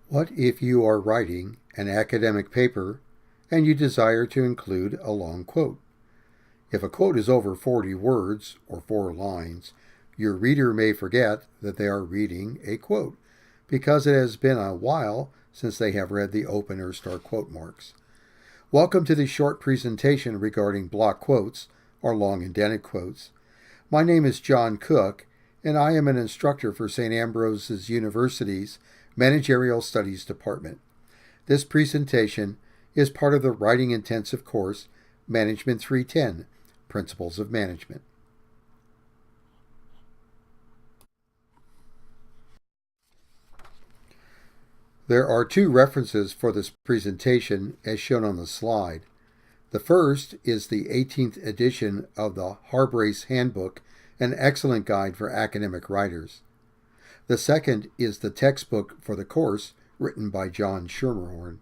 What if you are writing an academic paper and you desire to include a long quote? If a quote is over 40 words or 4 lines, your reader may forget that they are reading a quote because it has been a while since they have read the open or start quote marks. Welcome to this short presentation regarding block quotes or long indented quotes. My name is John Cook, and I am an instructor for St. Ambrose University's Managerial Studies Department. This presentation is part of the Writing Intensive course, Management 310, Principles of Management. There are 2 references for this presentation as shown on the slide. The first is the 18th edition of the Ambrose Handbook, an excellent guide for academic writers. The second is the textbook for the course written by John Schermerhorn.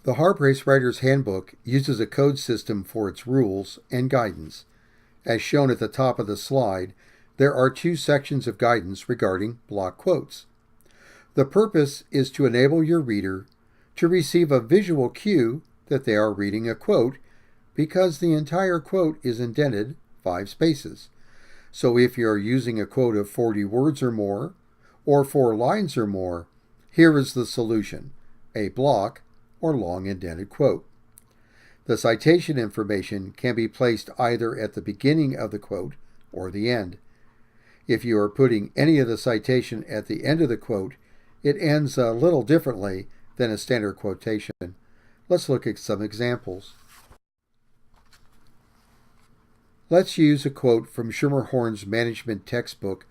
The Ambrose Writer's Handbook uses a code system for its rules and guidance. As shown at the top of the slide, there are 2 sections of guidance regarding block quotes. The purpose is to enable your reader to receive a visual cue that they are reading a quote because the entire quote is indented 5 spaces. So if you are using a quote of 40 words or more, or 4 lines or more, here is the solution: a block or long indented quote. The citation information can be placed either at the beginning of the quote or the end. If you are putting any of the citation at the end of the quote, it ends a little differently than a standard quotation. Let's look at some examples. Let's use a quote from Schermerhorn's management textbook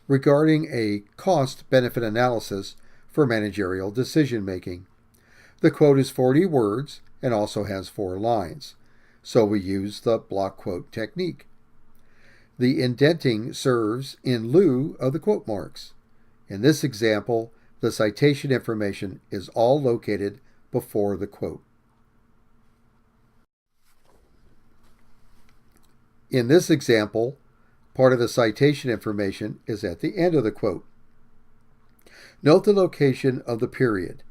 regarding a cost-benefit analysis for managerial decision-making. The quote is 40 words and also has 4 lines, so we use the block quote technique. The indenting serves in lieu of the quote marks. In this example, the citation information is all located before the quote. In this example, part of the citation information is at the end of the quote. Note the location of the period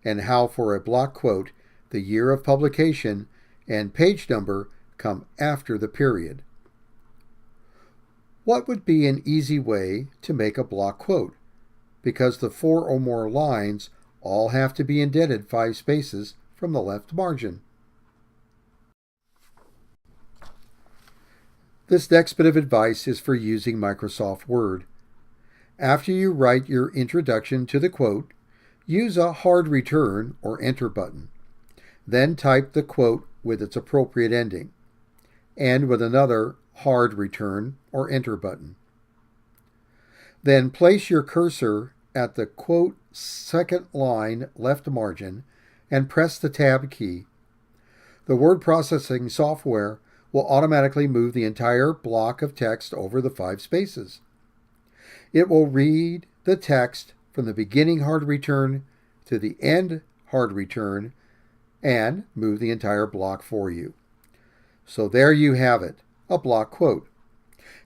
and how for a block quote, the year of publication and page number come after the period. What would be an easy way to make a block quote? Because the 4 or more lines all have to be indented 5 spaces from the left margin. This next bit of advice is for using Microsoft Word. After you write your introduction to the quote, use a hard return or enter button. Then type the quote with its appropriate ending, and with another hard return or enter button. Then place your cursor at the quote second line left margin and press the Tab key. The word processing software will automatically move the entire block of text over the 5 spaces. It will read the text from the beginning hard return to the end hard return and move the entire block for you. So there you have it, a block quote.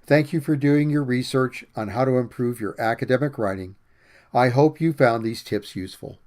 Thank you for doing your research on how to improve your academic writing. I hope you found these tips useful.